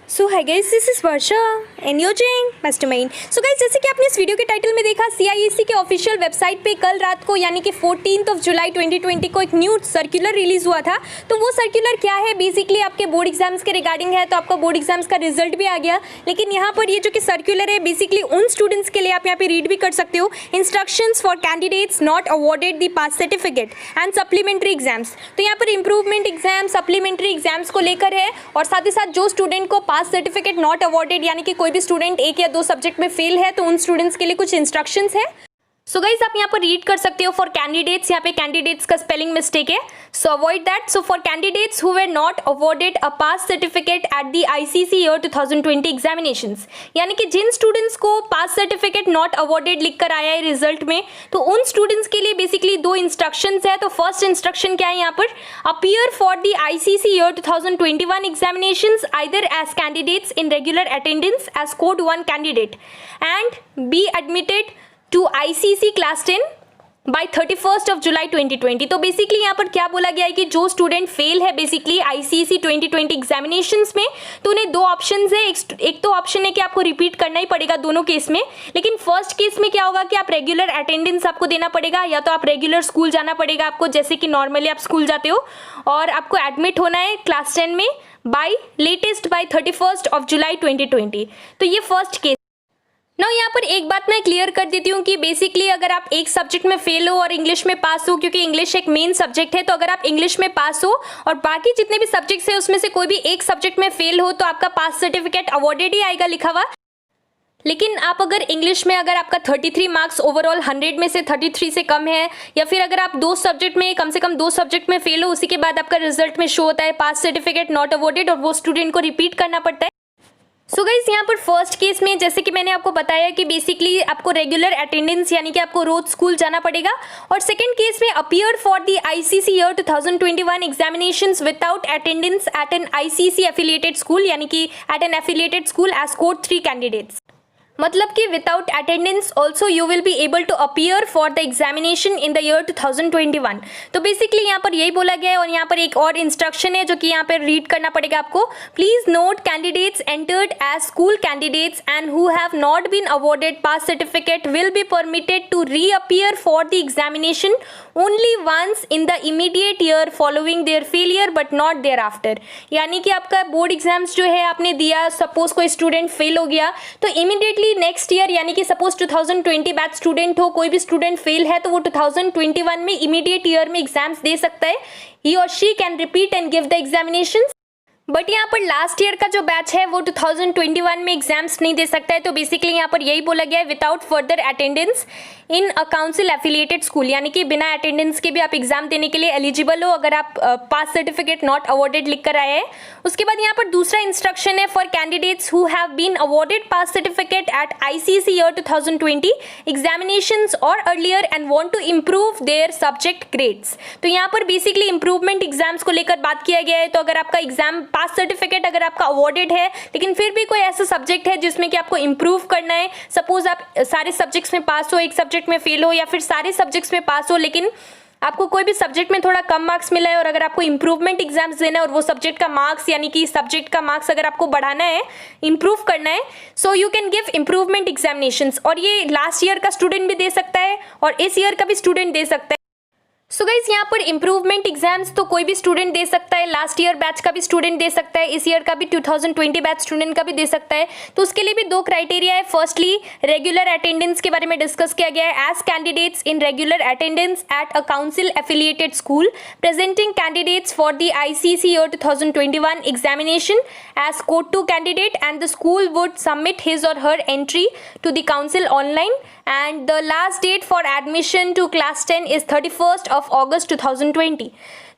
So hi guys, this is Varsha and you're doing mastermind. So guys, जैसे कि आपने इस वीडियो के टाइटल में देखा, CIEC के ऑफिशियल वेबसाइट पे कल रात को यानी कि 14 जुलाई 2020 को एक न्यू सर्कुलर रिलीज हुआ था। तो वो सर्कुलर क्या है, बेसिकली आपके बोर्ड एग्जाम्स के रिगार्डिंग है। तो आपका बोर्ड एग्जाम्स का रिजल्ट भी आ गया, लेकिन यहाँ पर ये जो कि सर्कुलर है बेसिकली उन स्टूडेंट्स के लिए, आप यहाँ पे रीड भी कर सकते हो, instructions for candidates not awarded the pass certificate and supplementary exams. तो यहाँ पर इंप्रूवमेंट एग्जाम, सप्लीमेंट्री एग्जाम्स को लेकर है, और साथ ही साथ जो स्टूडेंट को पास सर्टिफिकेट नॉट अवॉर्डेड यानी कि कोई भी स्टूडेंट एक या दो सब्जेक्ट में फेल है, तो उन स्टूडेंट्स के लिए कुछ इंस्ट्रक्शंस है। सो गाइस, आप यहाँ पर रीड कर सकते हो फॉर कैंडिडेट्स, यहाँ पे कैंडिडेट्स का स्पेलिंग मिस्टेक है, सो avoid that. So for candidates who were not awarded a pass certificate at the ICC year 2020 examinations, यानी कि जिन स्टूडेंट्स को पास सर्टिफिकेट नॉट अवॉर्डेड लिख कर आया है रिजल्ट में, तो उन स्टूडेंट्स के लिए बेसिकली दो इंस्ट्रक्शंस है। तो फर्स्ट इंस्ट्रक्शन क्या है यहाँ पर, appear for the ICC year 2021 examinations either as candidates in regular attendance as code 1 candidate and be admitted to ICC class 10 by 31 July 2020। तो बेसिकली यहाँ पर क्या बोला गया है कि जो स्टूडेंट फेल है बेसिकली ICC 2020 एग्जामिनेशंस में, तो उन्हें दो ऑप्शंस है। एक तो ऑप्शन है कि आपको रिपीट करना ही पड़ेगा दोनों केस में, लेकिन फर्स्ट केस में क्या होगा कि आप रेगुलर अटेंडेंस आपको देना पड़ेगा, या तो आप रेगुलर स्कूल जाना पड़ेगा आपको, जैसे कि नॉर्मली आप स्कूल जाते हो, और आपको एडमिट होना है क्लास 10 में बाय 31 जुलाई 2020। तो ये फर्स्ट केस। ना यहाँ पर एक बात मैं क्लियर कर देती हूँ कि बेसिकली अगर आप एक सब्जेक्ट में फेल हो और इंग्लिश में पास हो, क्योंकि इंग्लिश एक मेन सब्जेक्ट है, तो अगर आप इंग्लिश में पास हो और बाकी जितने भी सब्जेक्ट्स हैं उसमें से कोई भी एक सब्जेक्ट में फेल हो, तो आपका पास सर्टिफिकेट अवॉर्डेड ही आएगा लिखा हुआ। लेकिन आप अगर इंग्लिश में अगर आपका 33 मार्क्स ओवरऑल 100 में से 33 से कम है, या फिर अगर आप दो सब्जेक्ट में कम से कम दो सब्जेक्ट में फेल हो, उसी के बाद आपका रिजल्ट में शो होता है पास सर्टिफिकेट नॉट अवॉर्डेड, और वो स्टूडेंट को रिपीट करना पड़ता है। सो गाइस, यहाँ पर फर्स्ट केस में जैसे कि मैंने आपको बताया कि बेसिकली आपको रेगुलर अटेंडेंस यानी कि आपको रोज स्कूल जाना पड़ेगा, और सेकंड केस में appear for the ICC year 2021 examinations without attendance at an ICC affiliated school, यानी कि at an affiliated school as code 3 candidates. मतलब कि without attendance also you will be able to appear for the examination in the year 2021। तो basically यहाँ पर यही बोला गया है, और यहाँ पर एक और इंस्ट्रक्शन है जो कि यहाँ पर रीड करना पड़ेगा आपको। Please note candidates entered as school candidates and who have not been awarded pass certificate will be permitted to reappear for the examination only once in the immediate year following their failure but not thereafter. यानी कि आपका board exams जो है आपने दिया, suppose कोई student fail हो गया, तो इमीडिएटली नेक्स्ट ईयर यानी कि सपोज 2020 बैच स्टूडेंट हो, कोई भी स्टूडेंट फेल है, तो वो 2021 में इमीडिएट ईयर में एग्जाम्स दे सकता है। ही और she can repeat and give the examinations. But यहाँ पर लास्ट ईयर का जो बैच है वो 2021 में एग्जाम्स नहीं दे सकता है। तो बेसिकली यहाँ पर यही बोला गया है, without further attendance in a council affiliated school, यानी कि बिना अटेंडेंस के भी आप एग्जाम देने के लिए एलिजिबल हो अगर आप पास सर्टिफिकेट नॉट अवॉर्डेड लिख कर आए हैं। उसके बाद यहाँ पर दूसरा इंस्ट्रक्शन है for candidates who have been awarded pass certificate at ICC year 2020 examinations or earlier and want to improve their subject grades. तो यहाँ पर बेसिकली इंप्रूवमेंट एग्जाम्स को लेकर बात किया गया है। तो अगर आपका एग्जाम पास सर्टिफिकेट अगर आपका अवॉर्डेड है, लेकिन फिर भी कोई ऐसा सब्जेक्ट है जिसमें कि आपको इंप्रूव करना है, सपोज आप सारे सब्जेक्ट्स में पास हो, एक सब्जेक्ट में फेल हो, या फिर सारे सब्जेक्ट्स में पास हो लेकिन आपको कोई भी सब्जेक्ट में थोड़ा कम मार्क्स मिला है, और अगर आपको इंप्रूवमेंट एग्जाम्स देना है और वो सब्जेक्ट का मार्क्स यानी कि सब्जेक्ट का मार्क्स अगर आपको बढ़ाना है, इंप्रूव करना है, so you can give improvement examinations. और ये लास्ट ईयर का स्टूडेंट भी दे सकता है और इस ईयर का भी स्टूडेंट दे सकता है। सो गाइस, यहाँ पर इंप्रूवमेंट एग्जाम्स तो कोई भी स्टूडेंट दे सकता है, लास्ट ईयर बैच का भी स्टूडेंट दे सकता है, इस ईयर का भी 2020 बैच स्टूडेंट का भी दे सकता है। तो उसके लिए भी दो क्राइटेरिया है। फर्स्टली रेगुलर अटेंडेंस के बारे में डिस्कस किया गया है, as candidates in regular attendance at a council affiliated school presenting candidates for the ICC year 2021 examination as code 2 candidate, and the school would submit his or her entry to the council online, and the last date for admission to class 10 is 31st of August 2020।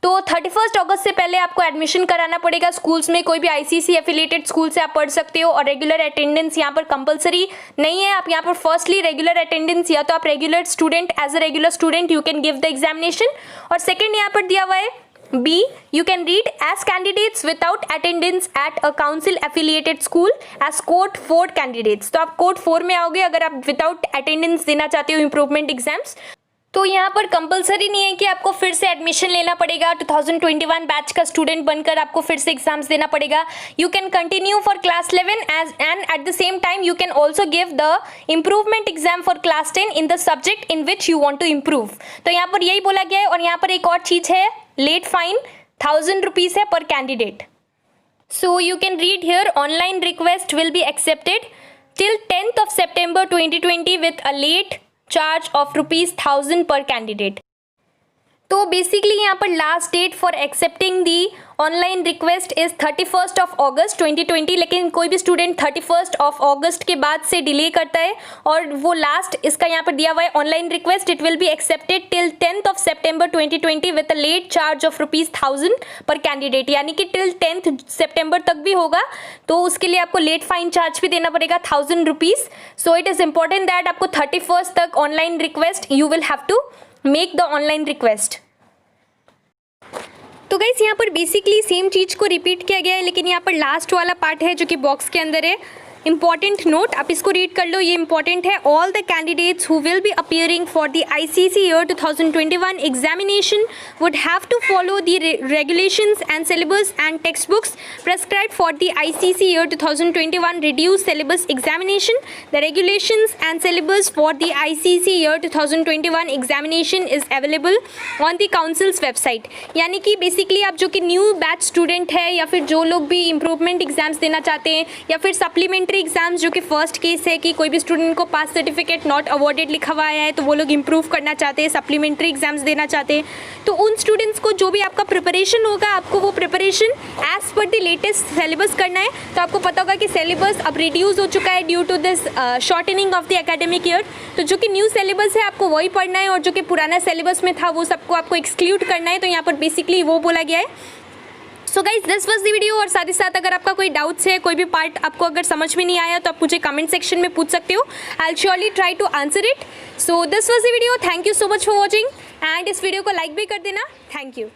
तो 31 अगस्त से पहले आपको admission कराना पड़ेगा schools में। कोई भी ICC affiliated school से आप पढ़ सकते हो, और रेगुलर अटेंडेंस यहाँ पर कंपलसरी नहीं है। आप यहाँ पर फर्स्टली रेगुलर अटेंडेंस, या तो आप regular student, as a regular student you can give the examination, और सेकेंड यहाँ पर दिया हुआ है B, you can read as candidates without attendance at a council affiliated school as code 4 candidates। तो आप कोड 4 में आओगे अगर आप विदाउट अटेंडेंस देना चाहते हो इंप्रूवमेंट एग्जाम्स। तो यहाँ पर कंपलसरी नहीं है कि आपको फिर से एडमिशन लेना पड़ेगा, 2021 बैच का स्टूडेंट बनकर आपको फिर से एग्जाम्स देना पड़ेगा। You can continue for class 11 and at the same time you can also give the improvement exam for class 10 in the subject in which you want to improve. तो यहाँ पर यही बोला गया है। और यहाँ पर एक और चीज़ है, लेट फाइन 1000 रुपीज़ है पर candidate. So you can read here, online request will be accepted till 10th of September 2020 with a late charge of ₹1000 per candidate। तो बेसिकली यहाँ पर last date for accepting the online request is 31st of August 2020, लेकिन कोई भी student 31st of August के बाद से delay करता है और वो लास्ट इसका यहाँ पर दिया हुआ है online request, it will be accepted till 10th of September 2020 with a late charge of ₹1000 per candidate. यानी कि टिल 10th September तक भी होगा तो उसके लिए आपको लेट फाइन चार्ज भी देना पड़ेगा ₹1000। So it is important that आपको 31st तक online request you will have to make the online request. तो गाइस यहाँ पर बेसिकली सेम चीज़ को रिपीट किया गया है, लेकिन यहाँ पर लास्ट वाला पार्ट है जो कि बॉक्स के अंदर है। इंपॉर्टेंट नोट, आप इसको रीड कर लो, ये इंपॉर्टेंट है। All the candidates who will be appearing for the ICC year 2021 examination would have to follow the regulations and syllabus and textbooks prescribed for the ICC year 2021 reduced syllabus examination. The regulations and syllabus for the ICC year 2021 examination is available on the council's website। यानी कि basically आप जो कि new batch student है या फिर जो लोग भी इम्प्रूवमेंट एग्जाम्स देना चाहते हैं या फिर सप्लीमेंट्री एग्जाम्स, जो कि फर्स्ट केस है कि कोई भी स्टूडेंट को पास सर्टिफिकेट नॉट अवॉर्डेड लिखा हुआ है तो वो लोग इंप्रूव करना चाहते हैं, सप्लीमेंट्री एग्जाम्स देना चाहते हैं, तो उन स्टूडेंट्स को जो भी आपका प्रिपरेशन होगा आपको वो preparation as per the latest syllabus करना है। तो आपको पता होगा कि सिलेबस अब रिड्यूस हो चुका है due to this shortening of the academic year. तो जो कि न्यू सिलेबस है आपको वही पढ़ना है और जो कि पुराना सिलेबस में था वो सबको आपको एक्सक्लूड करना है। तो यहाँ पर बेसिकली वो बोला गया है। So guys this was the video. और साथ ही साथ अगर आपका कोई डाउट्स है, कोई भी पार्ट आपको अगर समझ में नहीं आया तो आप मुझे कमेंट सेक्शन में पूछ सकते हो। I will surely try to answer it. So this was the video. Thank you so much for watching and इस वीडियो को लाइक भी कर देना। थैंक यू।